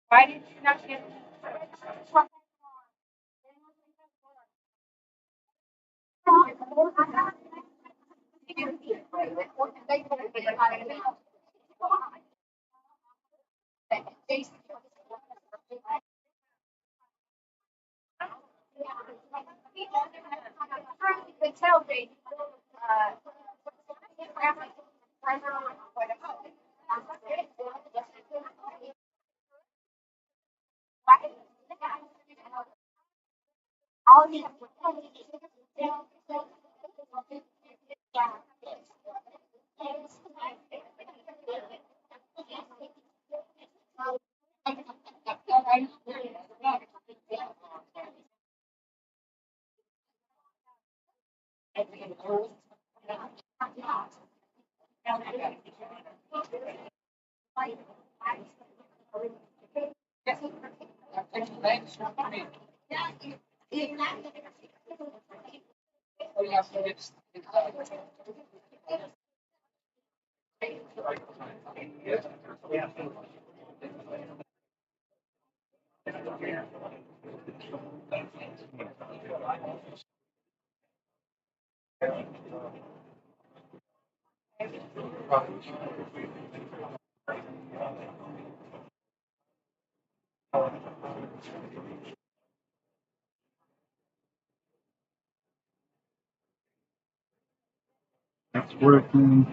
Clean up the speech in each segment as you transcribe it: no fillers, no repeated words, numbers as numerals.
Why did you not get the tailgate? That's working.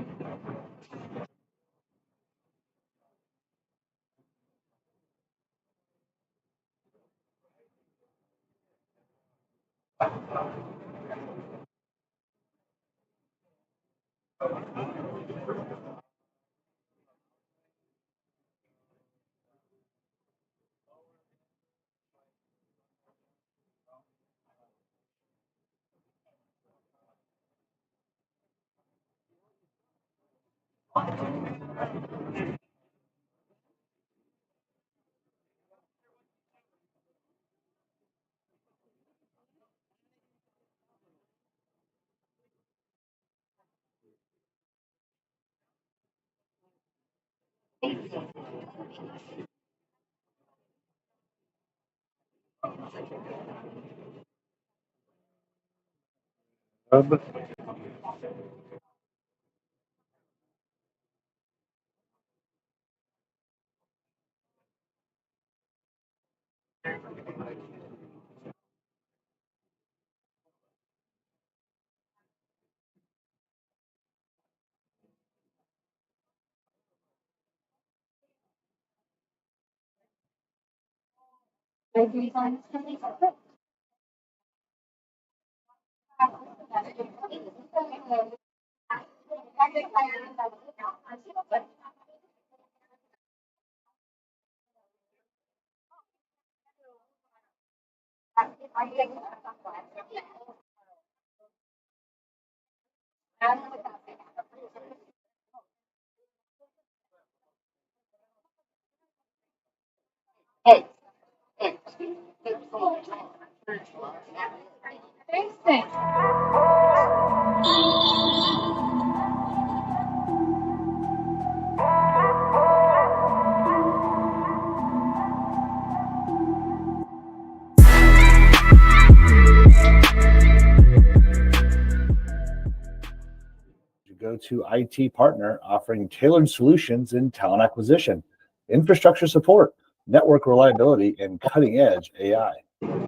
Go-to IT partner offering tailored solutions in talent acquisition, infrastructure support, network reliability, and cutting-edge AI.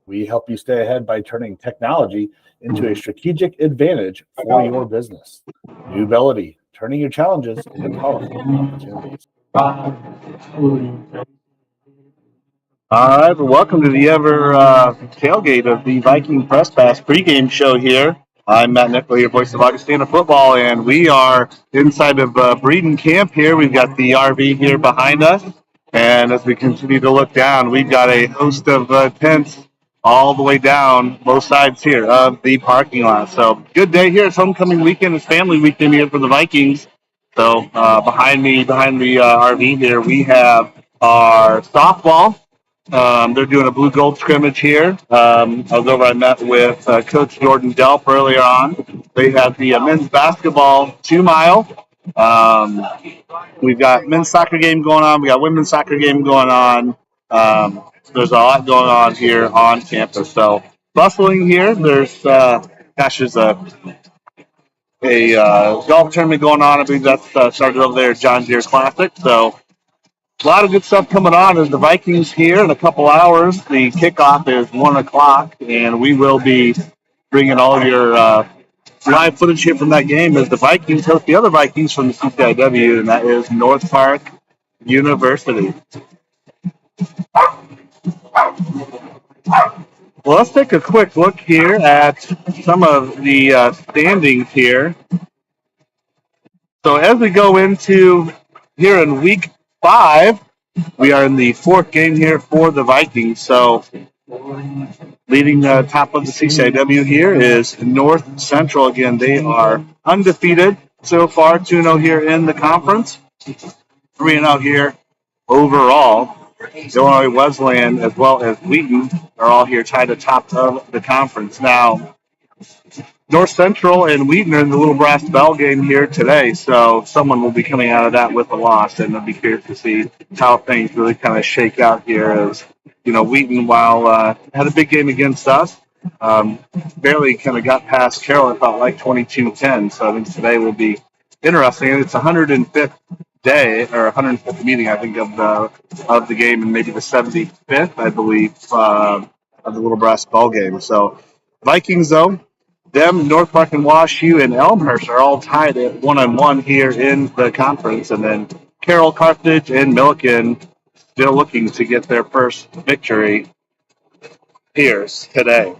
We help you stay ahead by turning technology into a strategic advantage for your business. New Ability, turning your challenges into powerful opportunities. All right, well, welcome to the ever tailgate of the Viking Press Pass pregame show here. I'm Matt Nicol, your voice of Augustana football, and we are inside of Breeden Camp here. We've got the RV here behind us, and as we continue to look down, we've got a host of tents all the way down both sides here of the parking lot. So good day here. It's homecoming weekend. It's family weekend here for the Vikings. So behind me, behind the RV here, we have our softball. They're doing a blue gold scrimmage here. I was over. I met with Coach Jordan Delp earlier on. They had the men's basketball 2 mile. Um, we've got men's soccer game going on. We got women's soccer game going on. There's a lot going on here on campus. So bustling here. There's a golf tournament going on. I believe that's started over there at John Deere Classic. So a lot of good stuff coming on as the Vikings here in a couple hours. The kickoff is 1 o'clock, and we will be bringing all of your live footage here from that game as the Vikings host the other Vikings from the CCIW, and that is North Park University. Well, let's take a quick look here at some of the standings here. So as we go into here in week 5, we are in the 4th game here for the Vikings. So leading the top of the CCIW here is North Central. Again, they are undefeated so far, 2-0 here in the conference, 3-0 here overall. Illinois Wesleyan as well as Wheaton are all here tied atop of the conference. Now, North Central and Wheaton are in the Little Brass Bell game here today, so someone will be coming out of that with a loss, and I'll be curious to see how things really kind of shake out here. As Wheaton, while had a big game against us, barely kind of got past Carroll. It felt like 22-10. So I think today will be interesting. It's 105th day or 105th meeting, I think, of the game, and maybe the 75th, I believe, of the Little Brass Ball game. So Vikings, though. Them, North Park and WashU and Elmhurst are all tied at 1-1 here in the conference. And then Carroll, Carthage, and Milliken still looking to get their first victory here today.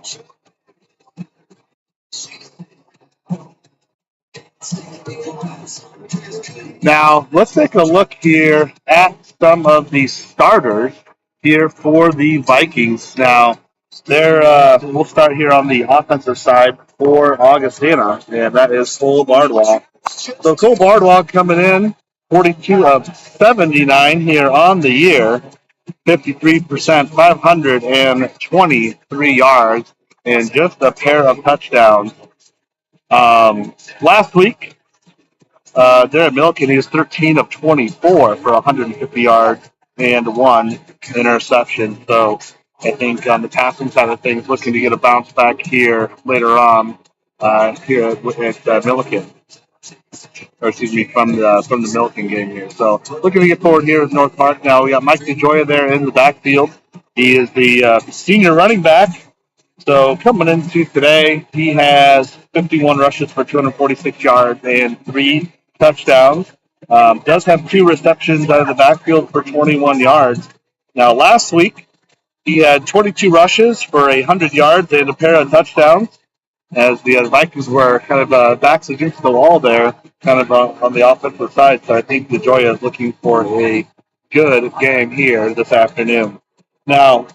Now, let's take a look here at some of the starters here for the Vikings. Now, we'll start here on the offensive side for Augustina, and that is Cole Bardwell. So Cole Bardwell coming in, 42 of 79 here on the year, 53%, 523 yards, and just a pair of touchdowns. Last week, there at Milliken, he was 13 of 24 for 150 yards and 1 interception. So I think on the passing side of things, looking to get a bounce back here later on here at Milliken. Or excuse me, from the Milliken game here. So looking to get forward here with North Park. Now we got Mike DeJoya there in the backfield. He is the senior running back. So coming into today, he has 51 rushes for 246 yards and 3 touchdowns. Does have 2 receptions out of the backfield for 21 yards. Now last week, he had 22 rushes for 100 yards and a pair of touchdowns, as the Vikings were kind of backs against the wall there, kind of on the offensive side. So I think DeJoya is looking for a good game here this afternoon. Now,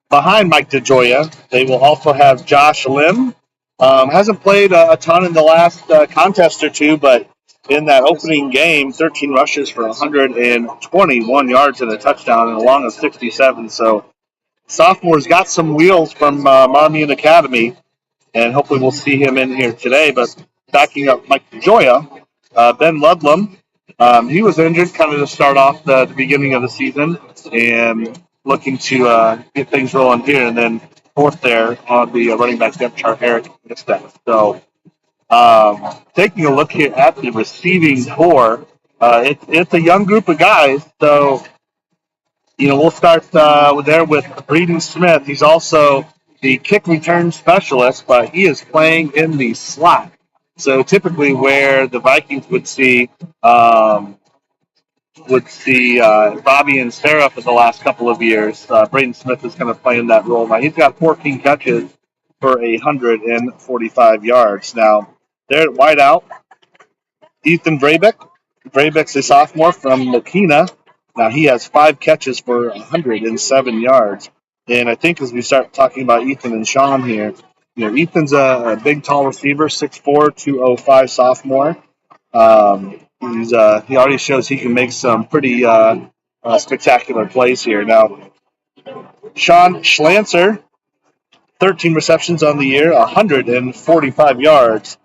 behind Mike DeJoya, they will also have Josh Lim. Hasn't played a ton in the last contest or two, but in that opening game, 13 rushes for 121 yards and a touchdown and a long of 67. So sophomore's got some wheels from Marmion Academy, and hopefully we'll see him in here today. But backing up Mike DeJoya, Ben Ludlam, he was injured kind of to start off the beginning of the season, and looking to get things rolling here. And then fourth there on the running back depth chart, Eric Nistaff. So taking a look here at the receiving core, it's a young group of guys. So, we'll start there with Breeden Smith. He's also the kick return specialist, but he is playing in the slot. So typically where the Vikings would see Bobby and Sarah for the last couple of years, Breeden Smith is kind of playing that role. Now he's got 14 catches for 145 yards. Now there at wideout, Ethan Vrabeck. Vrabeck's a sophomore from Mokina. Now he has 5 catches for 107 yards. And I think as we start talking about Ethan and Sean here, Ethan's a big, tall receiver, 6'4", 205 sophomore. He already shows he can make some pretty spectacular plays here. Now, Sean Schlanzer, 13 receptions on the year, 145 yards,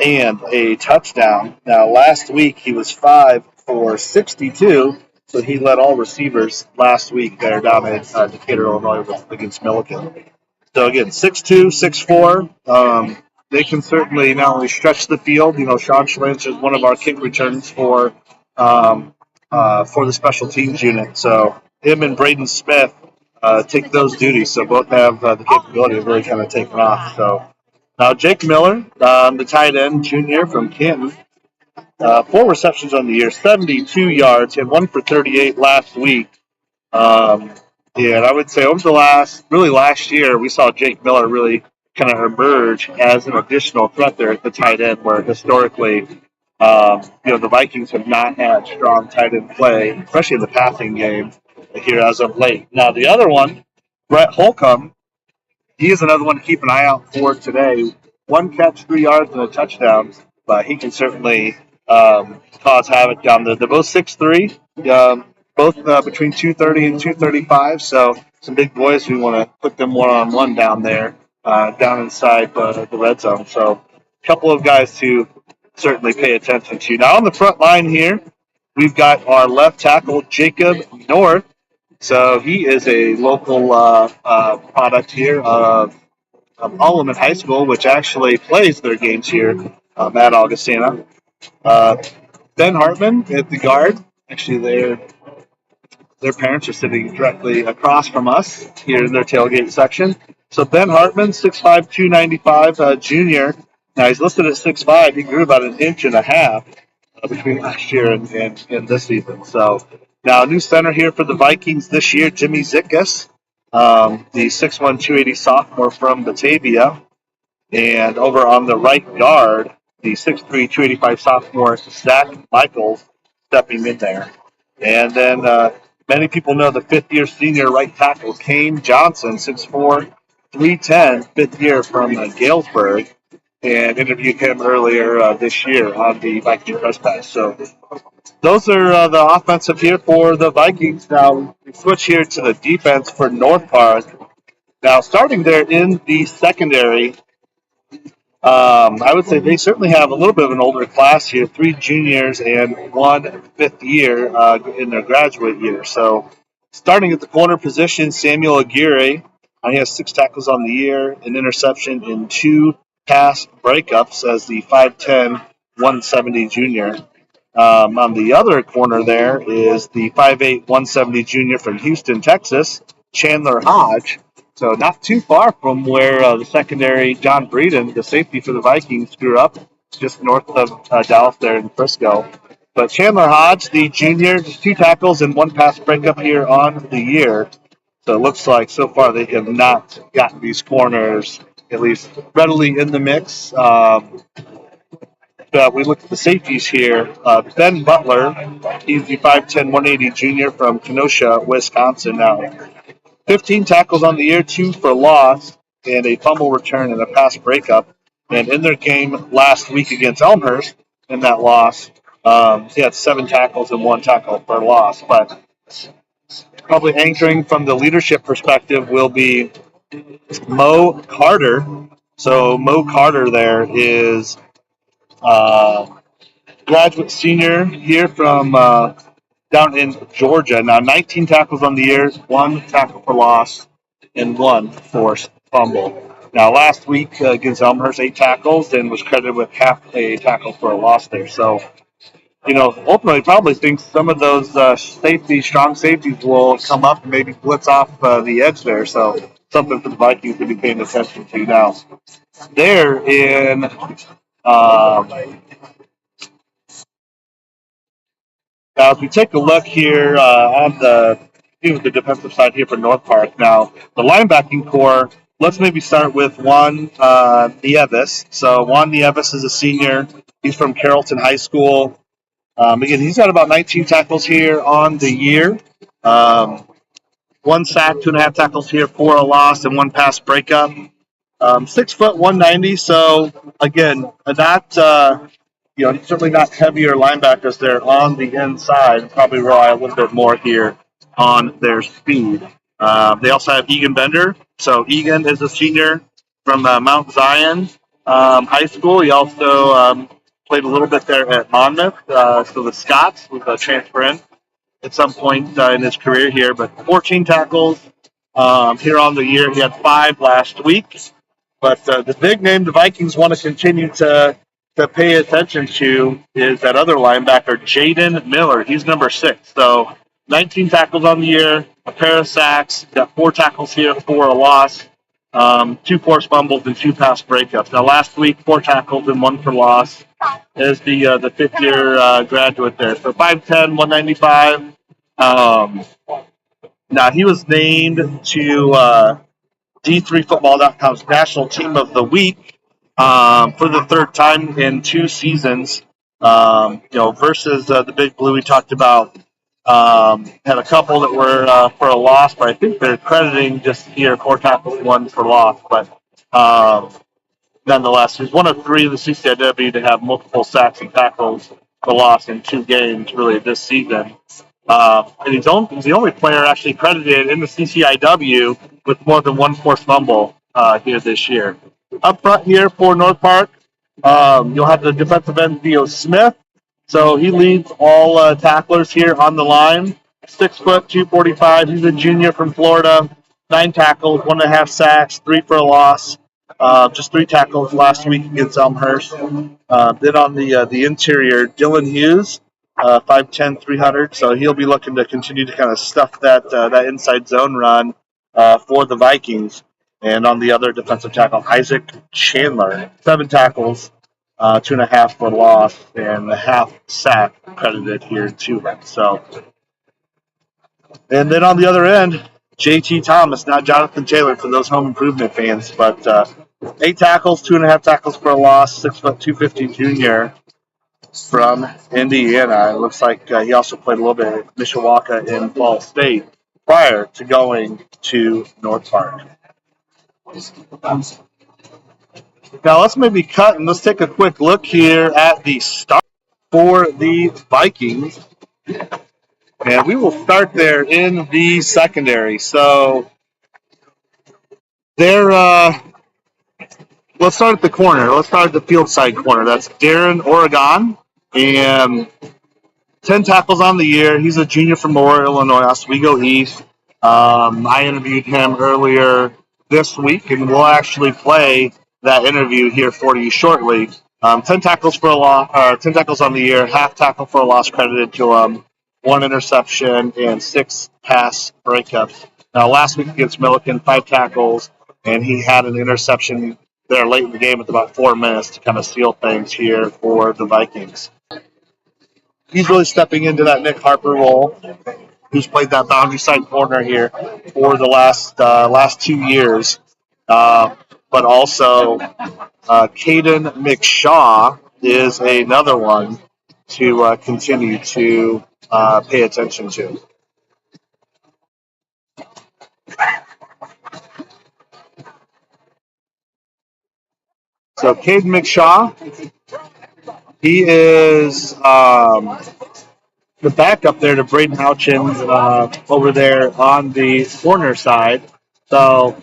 and a touchdown. Now, last week he was 5 for 62, so he led all receivers last week there down in Decatur, Illinois against Milliken. So again, 6'2", 6'4". They can certainly not only stretch the field. Sean Schlanch is one of our kick returns for the special teams unit. So him and Braden Smith take those duties. So both have the capability of really kind of taking off. So now Jake Miller, the tight end junior from Canton, 4 receptions on the year, 72 yards, had 1 for 38 last week. Yeah, and I would say over the last year, we saw Jake Miller really kind of emerge as an additional threat there at the tight end, where historically, the Vikings have not had strong tight end play, especially in the passing game here as of late. Now, the other one, Brett Holcomb, he is another one to keep an eye out for today. 1 catch, 3 yards, and a touchdown, but he can certainly cause havoc down there. They're both 6'3", both between 230 and 235, so some big boys. We want to put them one-on-one down there, down inside the red zone. So a couple of guys to certainly pay attention to. Now on the front line here, we've got our left tackle, Jacob North. So he is a local product here of Alleman High School, which actually plays their games here at Augustana. Ben Hartman at the guard. Actually, their parents are sitting directly across from us here in their tailgate section. So Ben Hartman, 6'5", 295, junior. Now he's listed at 6'5". He grew about 1.5 inches between last year and this season. So now a new center here for the Vikings this year, Jimmy Zickus, the 6'1", 280 sophomore from Batavia. And over on the right guard, the 6'3", 285 sophomore, Zach Michaels, stepping in there. And then many people know the fifth-year senior right tackle, Kane Johnson, 6'4", 310, fifth year from Galesburg, and interviewed him earlier this year on the Viking Press Pass. So those are the offensive here for the Vikings. Now we switch here to the defense for North Park. Now starting there in the secondary, I would say they certainly have a little bit of an older class here, 3 juniors and 1 fifth year in their graduate year. So starting at the corner position, Samuel Aguirre, he has 6 tackles on the year, an interception, and 2 pass breakups as the 5'10", 170 junior. On the other corner there is the 5'8", 170 junior from Houston, Texas, Chandler Hodge. So not too far from where the secondary, John Breeden, the safety for the Vikings, grew up, just north of Dallas there in Frisco. But Chandler Hodge, the junior, just 2 tackles and 1 pass breakup here on the year. So it looks like so far they have not gotten these corners at least readily in the mix. But we look at the safeties here. Ben Butler, he's the 5'10", 180 junior from Kenosha, Wisconsin now. 15 tackles on the year, 2 for loss, and a fumble return and a pass breakup. And in their game last week against Elmhurst, in that loss, he had 7 tackles and 1 tackle for loss. But probably anchoring from the leadership perspective will be Mo Carter. So Mo Carter there is graduate senior here from down in Georgia. Now 19 tackles on the year, 1 tackle for loss, and 1 forced fumble. Now last week against Elmhurst, 8 tackles and was credited with half a tackle for a loss there. So, ultimately probably thinks some of those strong safeties will come up and maybe blitz off the edge there. So something for the Vikings to be paying attention to. Now, they're in now, as we take a look here on the defensive side here for North Park, now the linebacking core. Let's maybe start with Juan Nieves. So Juan Nieves is a senior. He's from Carrollton High School. Again, he's got about 19 tackles here on the year. 1 sack, 2.5 tackles here, 4 a loss, and 1 pass breakup. 6 foot, 190. So again, not certainly not heavier linebackers there on the inside. Probably rely a little bit more here on their speed. They also have Egan Bender. So Egan is a senior from Mount Zion High School. He also played a little bit there at Monmouth. So the Scots was a transfer in at some point in his career here, but 14 tackles here on the year. He had 5 last week. But the big name the Vikings want to continue to pay attention to is that other linebacker, Jaden Miller. He's number 6. So 19 tackles on the year, a pair of sacks, got 4 tackles here for a loss, 2 forced fumbles, and 2 pass breakups. Now, last week, 4 tackles and 1 for loss is the fifth-year graduate there. So 5'10", 195. Now, he was named to D3Football.com's National Team of the Week for the 3rd time in 2 seasons. Versus the Big Blue we talked about. Had a couple that were for a loss, but I think they're crediting just here 4 tackles, 1 for loss. But nonetheless, he's one of 3 in the CCIW to have multiple sacks and tackles for loss in 2 games really this season. And he's the only player actually credited in the CCIW with more than 1 forced fumble here this year. Up front here for North Park, you'll have the defensive end Theo Smith. So he leads all tacklers here on the line. 6 foot, 245. He's a junior from Florida. 9 tackles, 1.5 sacks, 3 for a loss. Just 3 tackles last week against Elmhurst. Then on the interior, Dylan Hughes, 5'10", 300. So he'll be looking to continue to kind of stuff that inside zone run for the Vikings. And on the other defensive tackle, Isaac Chandler, 7 tackles, 2.5 for loss, and a half sack credited here to him. So, and then on the other end, JT Thomas, not Jonathan Taylor for those home improvement fans, but 8 tackles, 2.5 tackles for a loss, 6 foot 250 junior from Indiana. It looks like he also played a little bit at Mishawaka in Ball State prior to going to North Park. Now let's maybe cut and let's take a quick look here at the start for the Vikings. And we will start there in the secondary. So they're let's start at the corner. Let's start at the field side corner. That's Darren Oregon, and 10 tackles on the year. He's a junior from Aurora, Illinois, Oswego East. I interviewed him earlier this week, and we'll actually play that interview here for you shortly. 10 tackles for a loss, 10 tackles on the year, half tackle for a loss credited to him, 1 interception, and 6 pass breakups. Now, last week against Milliken, 5 tackles, and he had an interception there late in the game with about 4 minutes to kind of seal things here for the Vikings. He's really stepping into that Nick Harper role, who's played that boundary side corner here for the last 2 years. But also, Caden McShaw is another one to continue to pay attention to. So Caden McShaw, he is the backup there to Braden Houchins over there on the corner side. So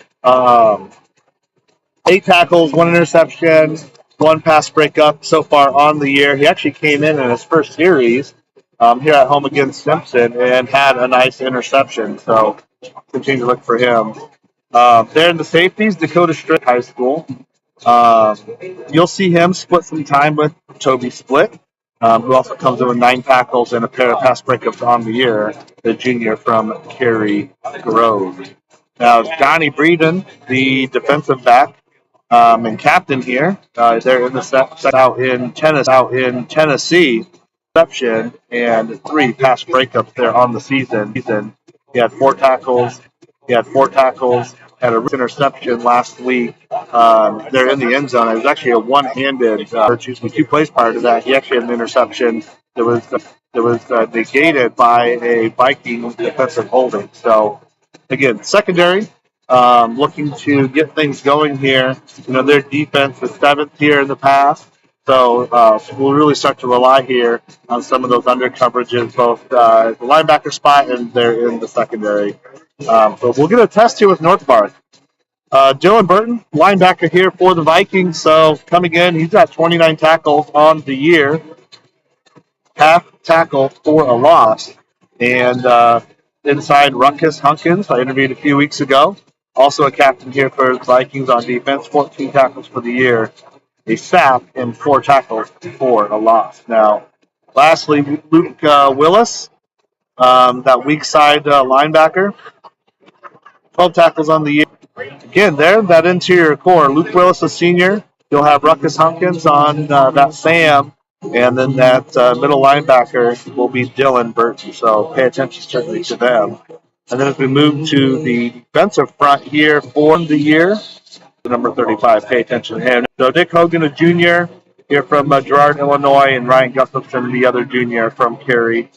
8 tackles, 1 interception, 1 pass breakup so far on the year. He actually came in his first series here at home against Simpson and had a nice interception. So continue to look for him. There in the safeties, Dakota Strick High School. You'll see him split some time with Toby Split, who also comes in with 9 tackles and a pair of pass breakups on the year, the junior from Cary Grove. Now, Johnny Breeden, the defensive back and captain here, they're in the set out in Tennessee, interception and 3 pass breakups there on the season. He had 4 tackles. Had a interception last week. They're in the end zone. It was actually a one-handed. 2 plays prior to that, he actually had an interception that was negated by a Viking defensive holding. So again, secondary, looking to get things going here. Their defense is 7th here in the past. So we'll really start to rely here on some of those under coverages, both the linebacker spot and they're in the secondary. But we'll get a test here with Northbard. Dylan Burton, linebacker here for the Vikings. So coming in, he's got 29 tackles on the year, half tackle for a loss. And inside Ruckus Hunkins, I interviewed a few weeks ago. Also a captain here for the Vikings on defense, 14 tackles for the year, a sack, and 4 tackles for a loss. Now, lastly, Luke Willis, that weak side linebacker, 12 tackles on the year. Again, there, that interior core. Luke Willis, a senior. You'll have Ruckus Hunkins on that Sam. And then that middle linebacker will be Dylan Burton. So pay attention certainly to them. And then as we move to the defensive front here for the year, number 35, pay attention to him. So Dick Hogan, a junior here from Girard, Illinois, and Ryan Gustafson, the other junior from Cary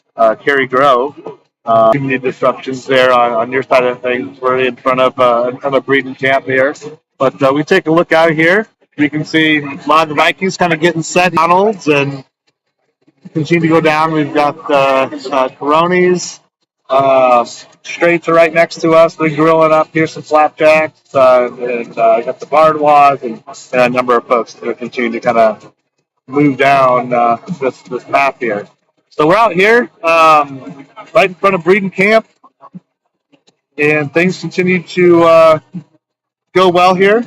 Grove. Too many disruptions there on your side of things. We're in front of a breeding camp here. But we take a look out here. We can see a lot of the Vikings kind of getting set. Donalds and continue to go down. We've got Coronis. Straits are right next to us. They're grilling up here some flapjacks. And got the Bardwas and a number of folks that are continuing to kind of move down this path here. So we're out here right in front of breeding camp, and things continue to go well here.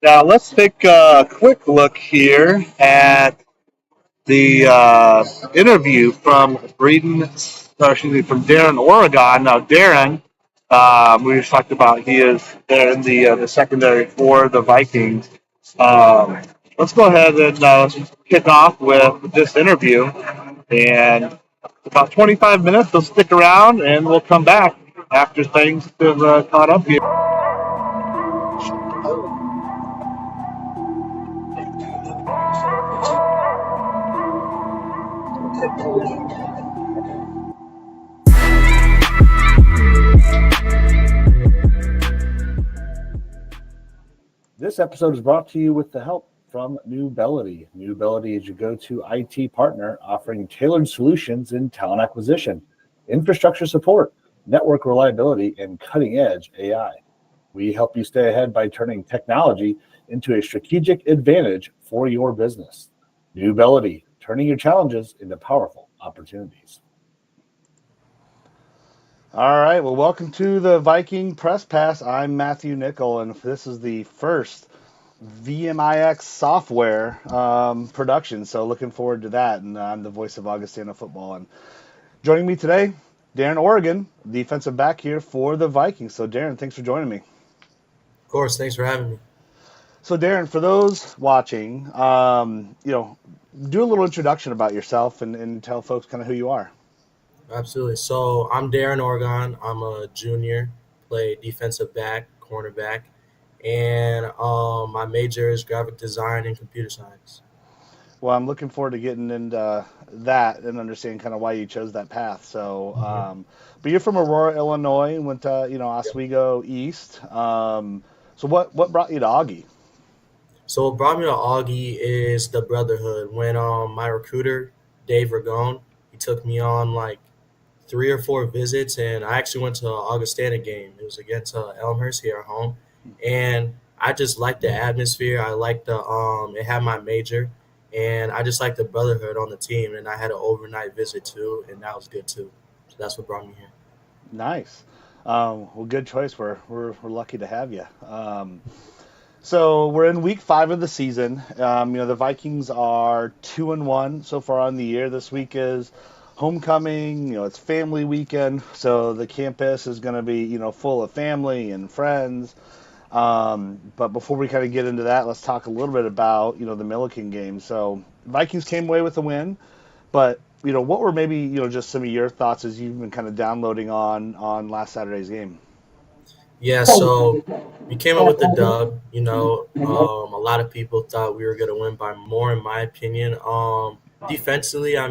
Now let's take a quick look here at the interview from from Darren, Oregon. Now Darren, we just talked about, he is there in the secondary for the Vikings. Let's go ahead and kick off with this interview, and about 25 minutes. So stick around, and we'll come back after things have caught up here. This episode is brought to you with the help from Newbelity. Newbelity is your go-to IT partner offering tailored solutions in talent acquisition, infrastructure support, network reliability, and cutting-edge AI. We help you stay ahead by turning technology into a strategic advantage for your business. Newbelity, turning your challenges into powerful opportunities. All right, well, welcome to the Viking Press Pass. I'm Matthew Nicol, and this is the first VMIX software production, so looking forward to that. And I'm the voice of Augustana football. And joining me today, Darren Oregon, defensive back here for the Vikings. So, Darren, thanks for joining me. Of course, thanks for having me. So, Darren, for those watching, do a little introduction about yourself and tell folks kind of who you are. Absolutely. So I'm Darren Oregon. I'm a junior, play defensive back, cornerback, and my major is graphic design and computer science. Well, I'm looking forward to getting into that and understanding kind of why you chose that path. So, but you're from Aurora, Illinois, and went to Oswego East. So what brought you to Augie? So what brought me to Augie is the brotherhood. When my recruiter, Dave Ragone, he took me on like 3 or 4 visits, and I actually went to an Augustana game. It was against Elmhurst here at home, and I just liked the atmosphere. I liked the it had my major, and I just liked the brotherhood on the team. And I had an overnight visit too, and that was good too. So that's what brought me here. Nice. Well, good choice. We're lucky to have you. So we're in week 5 of the season. The Vikings are 2-1 so far on the year. This week is homecoming. It's family weekend, so the campus is going to be full of family and friends. But before we kind of get into that, let's talk a little bit about the Milliken game. So Vikings came away with a win, but what were maybe just some of your thoughts as you've been kind of downloading on last Saturday's game? Yeah, so we came up with the dub. A lot of people thought we were going to win by more, in my opinion. Defensively, I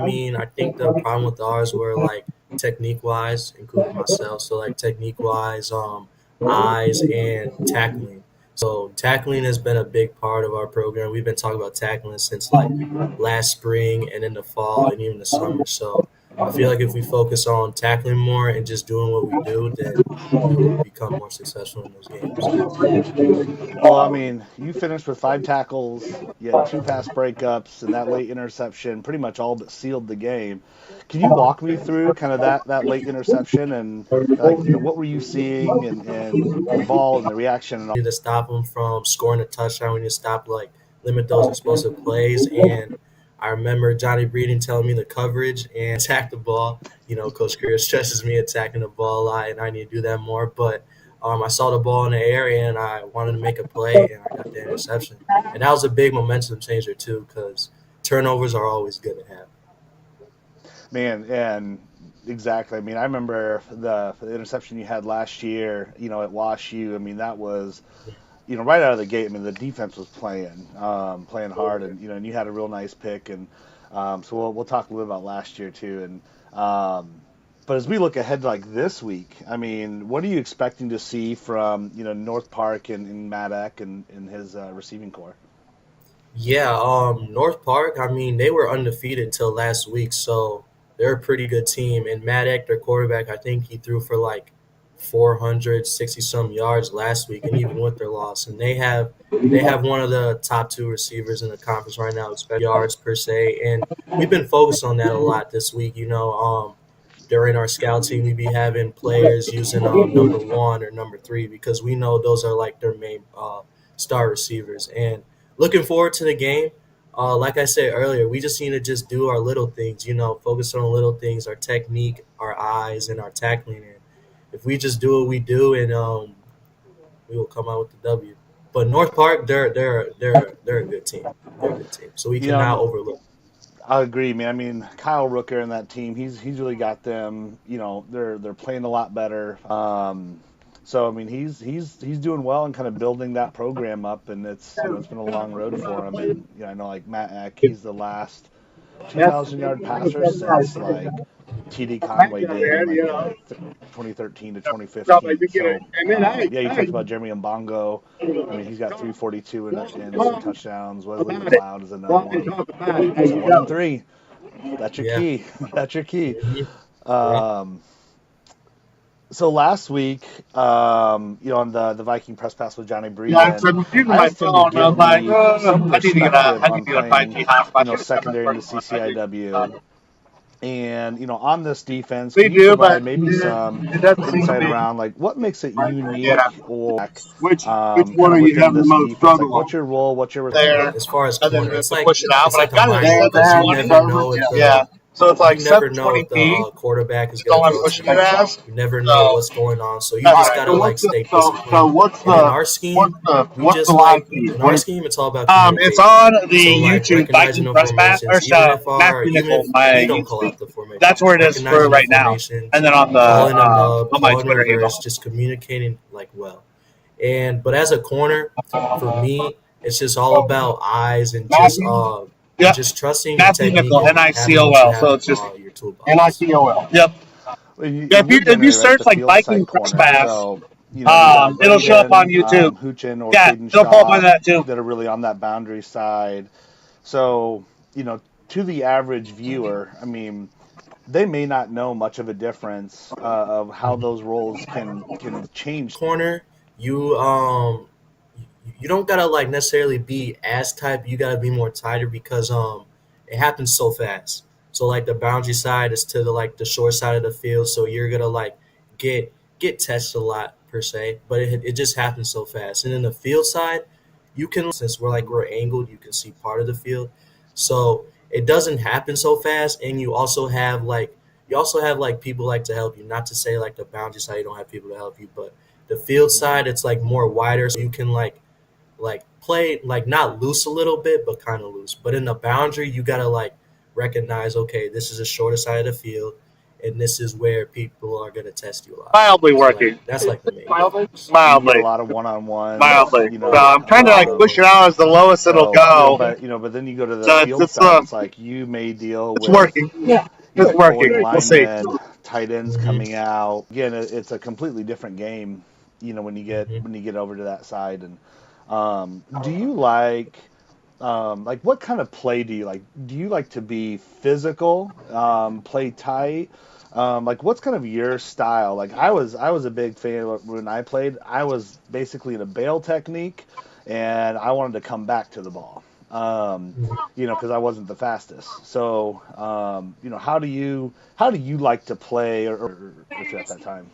think the problem with ours were like technique-wise, including myself. So like technique-wise, eyes and tackling. So tackling has been a big part of our program. We've been talking about tackling since like last spring and in the fall and even the summer. So I feel like if we focus on tackling more and just doing what we do, then we will become more successful in those games. Well, I mean, you finished with 5 tackles, you had 2 pass breakups, and that late interception pretty much all but sealed the game. Can you walk me through kind of that late interception and like what were you seeing and the ball and the reaction and all? To stop them from scoring a touchdown. We need to stop limit those explosive plays. And I remember Johnny Breeden telling me the coverage and attack the ball. Coach Greer stresses me attacking the ball a lot, and I need to do that more. But I saw the ball in the air, and I wanted to make a play, and I got the interception. And that was a big momentum changer too, because turnovers are always good to have. Man, and exactly. I mean, I remember the interception you had last year, at Wash U. I mean, that was right out of the gate. I mean, the defense was playing hard, and you had a real nice pick, and so we'll talk a little about last year too, and but as we look ahead to like this week, I mean, what are you expecting to see from North Park and Matt Eck and his receiving core? Yeah, North Park, I mean, they were undefeated till last week, so they're a pretty good team. And Matt Eck, their quarterback, I think he threw for like 460 some yards last week, and even with their loss. And they have one of the top two receivers in the conference right now, especially yards per se. And we've been focused on that a lot this week. During our scout team, we be having players using number one or number three because we know those are like their main star receivers. And looking forward to the game. Like I said earlier, we just need to just do our little things, focus on the little things, our technique, our eyes, and our tackling. And if we just do what we do, and we will come out with the W. But North Park, they're a good team. They're a good team, so we You know, cannot overlook. I agree, man. I mean, Kyle Rooker and that team, he's really got them. They're playing a lot better. So I mean, he's doing well and kind of building that program up, and it's been a long road for him. And I know like Matt Eck, he's the last 2,000-yard passer since like TD Conway did in like 2013 to 2015. So yeah, you talked about Jeremy Mbongo. I mean, he's got 342 and some touchdowns. Wesley McLeod is another one. So 1-3. That's your Yeah. key. That's your key. Mhm. Yeah. Um, so last week, on the Viking press pass with Johnny Yeah, so Breeden, I'm using I my asked him to phone. I give was like, me some I need to get a, perspective I on need to get a playing, 5G hotspot. secondary in the CCIW. And on this defense, They can you do, provide but maybe some it doesn't seem to insight be. around like what makes it unique Yeah. or Which kind one of are you within having the this most defense? Like, struggle what's on? your role? What's your There, As far as and then corner, it's to like push it out, it's but I like a got it minefield there. because you One never coverage. know if Yeah. the So it's you like never know if the 720p. quarterback is That's all going to I'm throw to pushing it you. as. You never know So what's going on, so you that's just right. gotta So like what's the stay so disciplined. what's And in the our scheme, we what's the just live like feed? in What our is scheme, it's all about It's communication. on the So like YouTube recognizing Viking the Press Pass. formations, There's Matthew even Nicol, if my we don't YouTube call feed. out the formation, That's where it is for recognizing the right now. formations, And then on the calling a nub, on my calling Twitter reverse, handle. just communicating like well. But as a corner, for me, it's just all about eyes and Yep. just trusting your Matthew technique Nicol, and having what you Nicol. have So in it's just your toolbox. Nicol. Yep. Well, Yeah, and you're if you generally right, the search like field side Viking Press corner. Pass, So, you got it'll show up on Braden, YouTube. Huchin, or Yeah, Caden it'll pull up on Shaw that too. that are really on that boundary side. So, to the average viewer, I mean, they may not know much of a difference of how those roles can change. Corner, you don't gotta like necessarily be as type. You gotta be more tighter because it happens so fast. So like the boundary side is to the short side of the field, so you're gonna like get get tested a lot per se, but it just happens so fast. And then the field side, you can since we're angled, you can see part of the field, so it doesn't happen so fast. And you also have like people like to help you. Not to say like the boundary side you don't have people to help you, but the field side it's like more wider, so you can like play like not loose a little bit, but kind of loose. But in the boundary, you gotta like recognize, okay, this is the shorter side of the field, and this is where people are gonna test you a lot. Mildly So like working. that's like the main difference. You get a Mildly. lot of one-on-ones, Mildly. So I'm trying to like push um, it out as the lowest it'll so go. but then you go to the So field it's side. It's like you may deal it's with working. Yeah, it's pulling working. We'll see. linemen, tight ends Hmm. coming out. Again, it's a completely different game. When you get Hmm. when you get over to that side, and Do you like what kind of play do you like? Do you like to be physical, play tight? Like what's kind of your style? Like I was a big fan when I played. I was basically in a bail technique, and I wanted to come back to the ball. Because I wasn't the fastest. So, how do you like to play, or if you're at that time?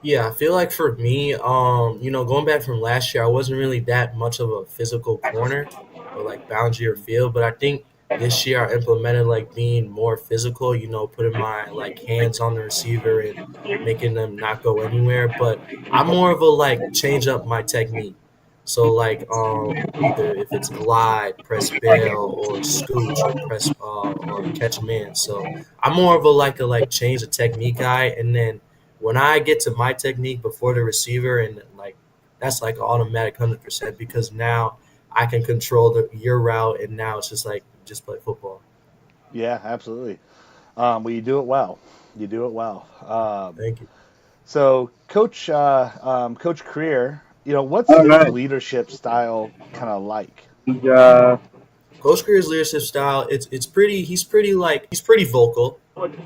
Yeah, I feel like for me, going back from last year, I wasn't really that much of a physical corner or like boundary or field, but I think this year I implemented like being more physical, putting my like hands on the receiver and making them not go anywhere. But I'm more of a like change up my technique. So like either if it's glide, press bail, or scooch, or press or catch man. So I'm more of a change the technique guy, and then when I get to my technique before the receiver, and like that's like automatic 100% because now I can control your route, and now it's just like just play football. Yeah, absolutely. Well, you do it well. You do it well. Thank you. So, Coach Career, what's All his right. leadership style kind of like? Uh, Coach Greer's leadership style, it's pretty. He's pretty vocal.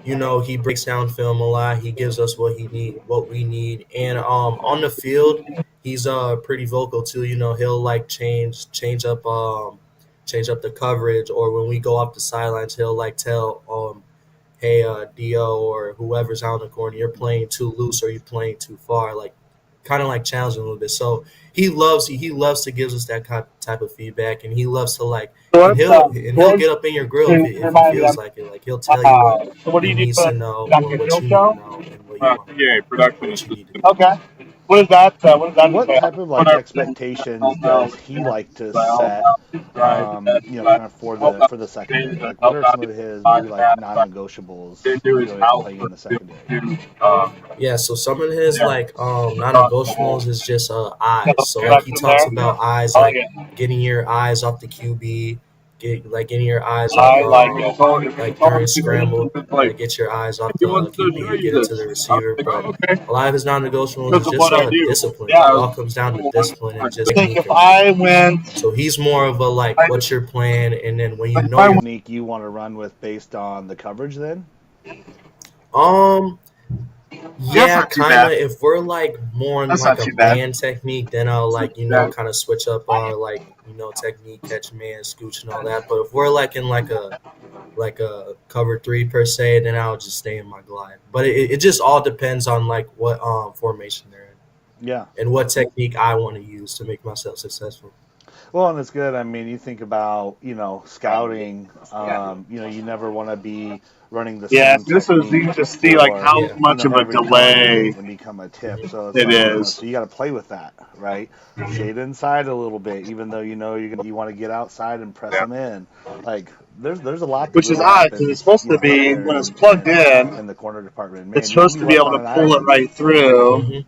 He breaks down film a lot. He gives us what we need, and on the field, he's pretty vocal too. He'll like change up the coverage, or when we go off the sidelines, he'll like tell hey, Do or whoever's out in the corner, you're playing too loose or you're playing too far, like kind of like challenging a little bit. So he loves to give us that type of feedback, and he loves to like, so and let's, he'll get up in your grill if he remind me, feels like it. Like he'll tell you so what do he you do needs for to know, or Dr. what Phil you need to show? know, and PA production. what you need to do. Okay. What does that What entail? type of What like are expectations does he like to set? Kind of for the secondary. Like, what are some of his maybe like non-negotiables? Playing in the secondary. Yeah, so some of his like non-negotiables is just eyes. So like he Production talks there. about eyes, I like like it. getting your eyes off the QB, getting your eyes off I like it. So if like it's all during situations, scramble, it's like, get your eyes off if you the want to QB sure and use get it to this, the I'm receiver. like, But oh, okay. a lot of his non-negotiables Because is of just what I do. discipline. Yeah. It all comes down to discipline and just I think technique if and stuff. I went, So he's more of a like, what's your plan? And then when you like if know I your Technique you want to run with based on the coverage, then? um that's Yeah, not too kind of. bad. If we're like more in That's like not a too bad. man technique, then I'll like, Yeah. kind of switch up our like, technique, catch man, scooch and all that. But if we're like in like a cover three per se, then I'll just stay in my glide. But it just all depends on like what formation they're in Yeah. and what technique I want to use to make myself successful. Well, and it's good. I mean, you think about, scouting, you never want to be running the Yeah, same so this is technique you just see like for, how Yeah. much of a every target delay and become a tip. hmm So it's it like, is. so you got to play with that, right? Shade inside a little bit, even though you want to get outside and press Yeah. them in. Like, there's a lot that Which is really odd because it's happens, supposed to out be there when it's in plugged in, in the corner department. it's Man, supposed you to be work able on to an pull it island right through. hmm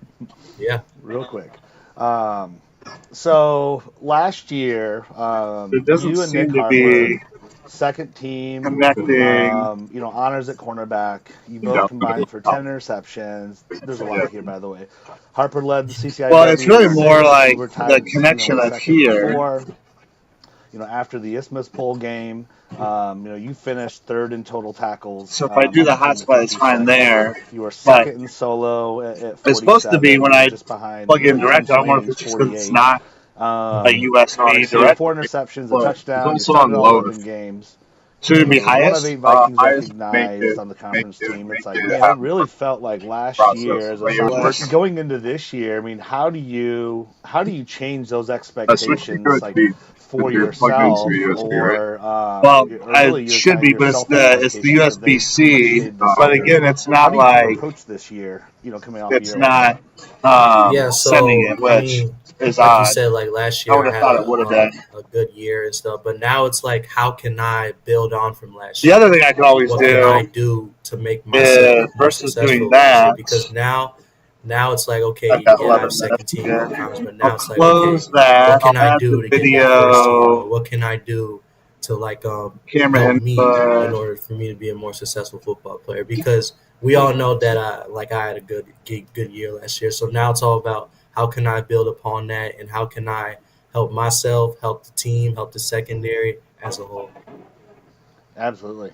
Yeah. real quick. Um, so last year, It doesn't you and seem to Nicol were be second team, connecting. honors at cornerback. You both No. combined for 10 interceptions. There's a lot here, by the way. Harper led the Well, it's really CCIW. more You like were the tied, connection with of second here. before. After the Isthmus Bowl game, you finished third in total tackles So if I do on the the team at hotspot, it's fine 56. there. You were But second in solo at it's supposed to be 47, when I just behind plug in Tim direct. I don't know if Sweeney's it's just because it's 48. not a hmm USB So you had direct, four interceptions, a but it's touchdown. You also started all unloaded. 11 games. Should it be You were one of highest? 8 Vikings Highest recognized on the conference team. It's make like, it man, it happen really felt like last process. year as a Like it was working. going into this year. I mean, how do you change those Switch to expectations, like USB for if you're plugged into yourself, a USB, right? or Well, really it your should kind of be, your but it's self the expectations that USB they've kind of C. stayed the But same? again, it's How not do you kind of like approach this year? Coming off a it's year like that. not Yeah. sending So it, I which mean, is like you odd. said, like last I year would I have had thought it would have been. a good year and stuff, but now it's like, how can I build on from last The year? other thing I could always What can I do do to make myself is more versus doing successful last year? that. Because now it's like, I've okay, got yeah, I have 11 second minutes team again. conference, but I'll now it's like, okay, close that. what I'll can I add the do to get that first team, or video, what can I do to like camera help me in input. order for me to be a more successful football player? Because we all know that I had a good year last year, so now it's all about how can I build upon that, and how can I help myself, help the team, help the secondary as a whole. Absolutely.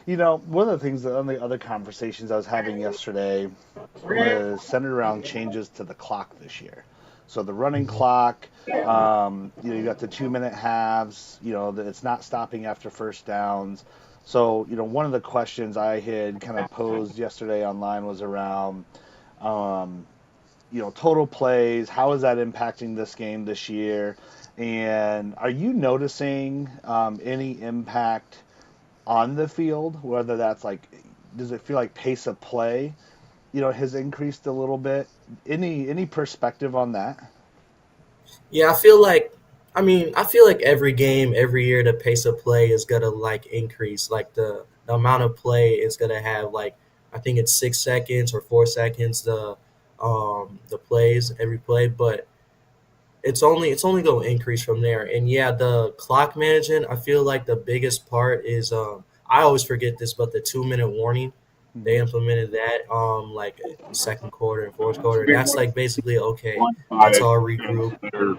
One of the things that on the other conversations I was having yesterday was centered around changes to the clock this year. So the running Hmm. clock, you got the 2 minute halves, that it's not stopping after first downs. So, one of the questions I had kind of posed yesterday online was around, um, total plays. How is that impacting this game this year? And are you noticing any impact on the field, whether that's like, does it feel like pace of play, has increased a little bit? Any perspective on that? Yeah, I feel like every game, every year, the pace of play is gonna like increase. Like the amount of play is gonna have like I think it's 6 seconds or 4 seconds the plays every play, but it's only going to increase from there. And yeah, the clock management, I feel like the biggest part is I always forget this, but the 2 minute warning, they Mm-hmm. implemented that like second quarter and fourth quarter, and that's like basically okay. Let's Five. all regroup.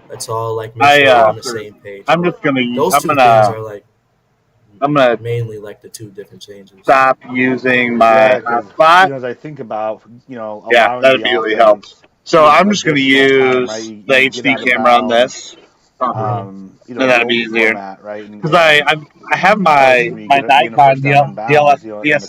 Let's all like make I sure we're on the same page. I'm But just gonna those I'm two things gonna are like I'm gonna mainly like the two different changes. stop using my Yeah, because hotspot. as I think about Yeah, allowing that the immediately helps. offense So I'm just gonna additional time, right? use the You get HD out of camera on bounds, this, Hmm. and the that'd be old easier. format, right? And Because I have obviously where you my gain a first Nikon down on DLS bounds, in the